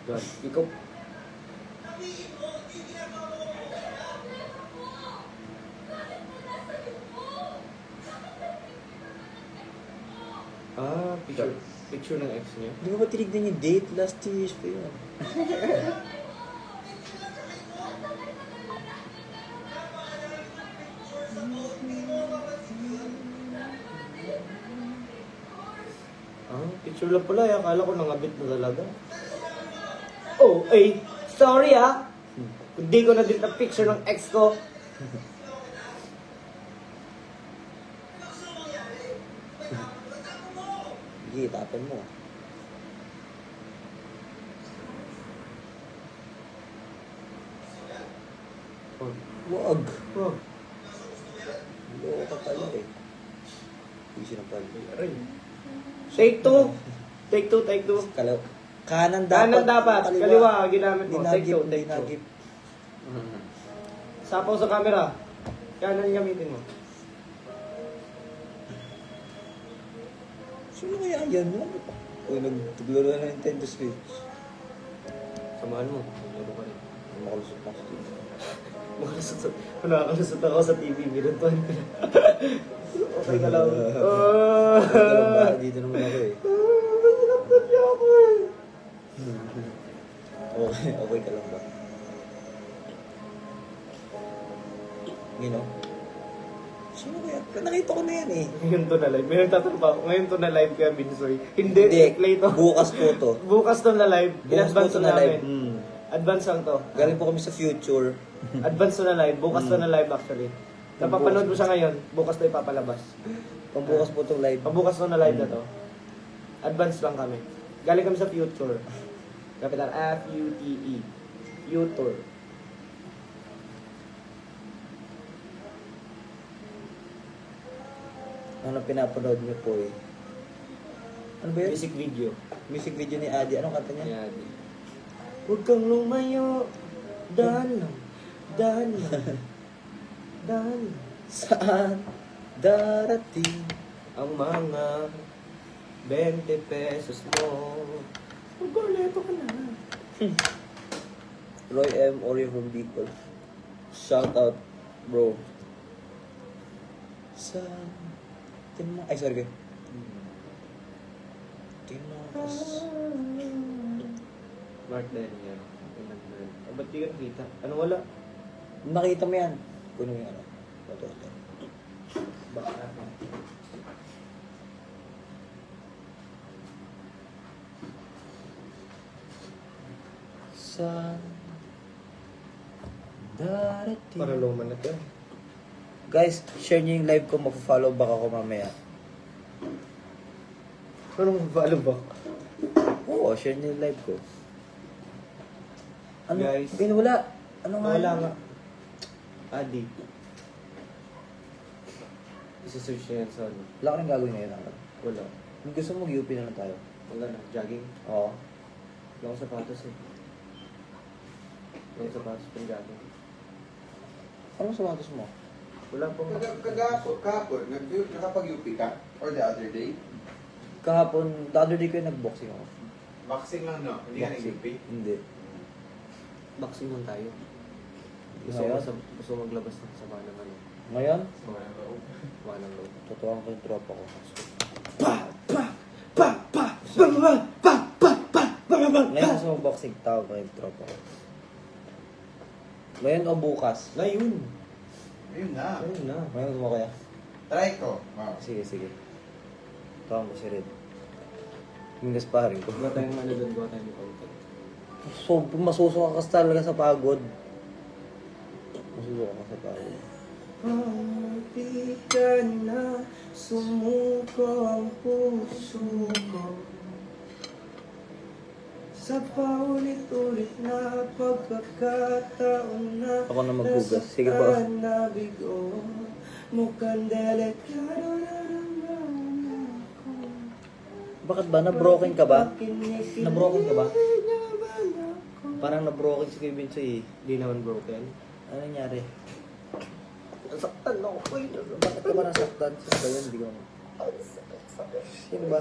God, ikaw. Picture. Picture ng ex niya. Hindi mo ba tinignan yung date? Last 2 years pa yun. Picture lang pala. Akala ko nangabit na talaga. Oh, sorry ah. Hindi ko na din na picture ng ex ko. Sige, tapan mo. Oh. Wag. Oh. Loko ka pala eh. Hindi siya pala. Aray. Take two. Take two. Kanan dapat. Kanan dapat. Kaliwa, ginamit mo. Take Dinagip, two. dinagip. Sapaw sa camera. Kanan gamitin mo. Sino kaya yan? Uy, nagtuglaro na ng Nintendo Switch. Samahan mo. Laro ka rin. Makalusot na ako dito. Nakakalusot ako sa TV. Binutuan ko na. Okay ka lang. Dito naman ako eh. Sinaktan niya ako eh. Okay ka lang ba? You know? Sino kaya? Nakita ko na yan eh. Ngayon to na live. May nagtatanong pa ako. Ngayon to na live kaya Binsoy. Hindi. Play to. Bukas po to. Bukas to na live. Bukas po In-advance to to na namin. live. Advance lang to. Galing po kami sa future. Advance to na live. Bukas to na live actually. Napapanood mo siya ngayon. Bukas to ipapalabas. Pambukas po itong live. Pabukas to na live na to. Advance lang kami. Galing kami sa future. Capital F-U-T-E. Future. Ano pinapanood niyo po eh? Ano ba yun? Music video. Music video ni Adi. Anong kanta niya? Ayan. Huwag kang lumayo. Dahan lang. Dahan lang. Dahan lang. Saan darating? Ang mga 20 pesos mo. Magboleto ka na. Roy M. Ori from Bicol. Shout out, bro. Sa... Ay, sorry. Tinukas. Mark Daniel. Ba't di ka nakita? Ano wala? Nakita mo yan. Kuno yung ano. Ito. Baka. Sa... Darating. Para luman na to. Guys, share nyo yung live ko. Mag-follow back ako mamaya. Ano mag-follow ba? Oo, share nyo yung live ko. Ano? Guys. Wala. Ano nga? Wala yun? nga. Adi. Isa-search niya yan sa ano. Wala ka nang gagawin ngayon. Angkat. Wala. Kung gusto mo, mag-UP na lang tayo. Wala na. Jogging. Oo. Wala akong sapatos eh. Wala akong sapatos pang jogging. Anong sapatos mo? Wala pong... Kahapon, nakapag-UP ka? Or the other day? Kahapon, the other day ko yung nag-boxing ako. Boxing lang, no? Hindi ka nag-UP? Hindi. Boxing lang tayo. Ngayon? Gusto maglabas ng sama ng ano. Ngayon, Sama ng loob. totoo ko yung tropa ko. Ngayon sa boxing, tawag ko yung tropa ko. Ngayon o bukas? Ngayon! Ayun na. Ngayon na. Ngayon mo kaya? Try ko. Oh. Sige, sige. Tawag mo si Red. Yung gasparin ko. Gawa tayong ano doon, gawa tayong content. So, masusuka ka talaga sa pagod. Masusuka ka sa pagod. Di ka na sumuko ang puso ko sa paulit-ulit na pagkakataon na Ako na maghugas. Sige pa. nabigo mukhang delikado na naman ako. Bakit ba? Na-broken ka ba? Na-broken ka ba? Parang na-broken si Kevin Soy. Di naman broken. Ano nangyari? Nasaktan ako. Bakit ka ba nasaktan? Sino ba yun? Hindi ko Sino ba?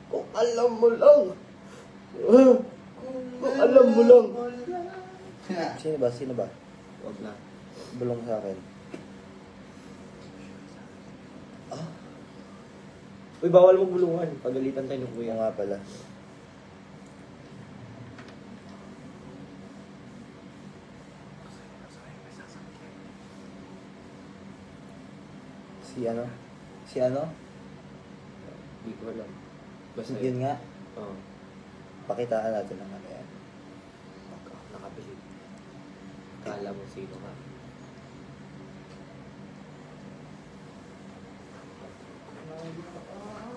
Kung alam mo lang. Kung alam mo lang. Sino ba? Sino ba? Wag na. Bulong sa akin. Uy, bawal mo bulungan. Pagalitan tayo ng Oo kuya. nga pala. Si ano? Si ano? Hindi ko alam. Basta Yun nga. Oo. Pakitaan natin ang ano yan. Nakabilib. Kala mo sino ka.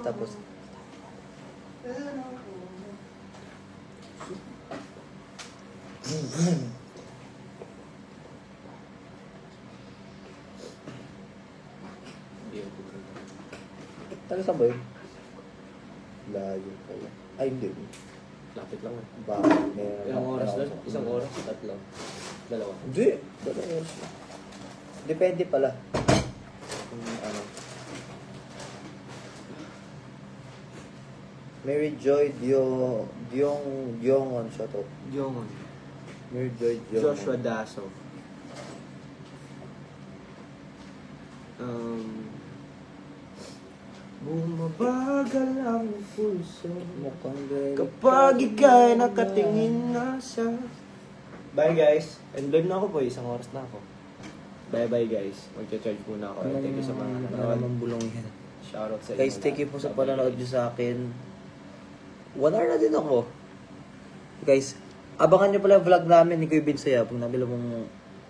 Tapos, Hindi ako pupunta. taga saan ba yun? Layo pala. Ay, hindi. Lapit lang eh. Bakit? Ilang oras doon? Isang oras? Tatlo? Dalawa? Hindi. Dalawang oras lang. Depende pala. Kung ano. Mary Joy Diongon, shout out. Jongon. Mary Joy Diongon. Joshua Daso. Bumabagal ang puso Mukhang galing. kapag ika'y nakatingin na sa... Bye guys. And live na ako po. Isang oras na ako. Bye-bye guys. Magcha-charge muna ako. Thank you sa mga Ano nanonood. naman bulong yan. Shoutout sa inyo. Guys, thank you po sa panonood nyo sa akin. 1 hour na din ako. Guys, abangan nyo pala yung vlog namin ni Kuya Binsaya pag nabila mong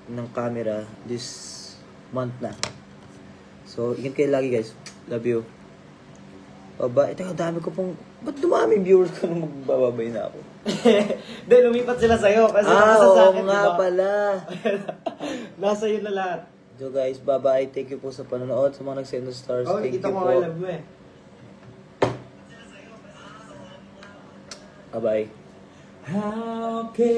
ng camera this month na. So, ingat kayo lagi guys. Love you. Baba, ito dami ko pong... Ba't dumami viewers ko nung magbababay na ako? Hindi, lumipat sila sa'yo. Kasi Oo nga pala. Nasa yun na lahat. So guys, bye-bye. Thank you po sa panonood. Sa mga nag-send ng stars, Oh, thank you nakita ko po. nga love mo eh. Bye-bye. How can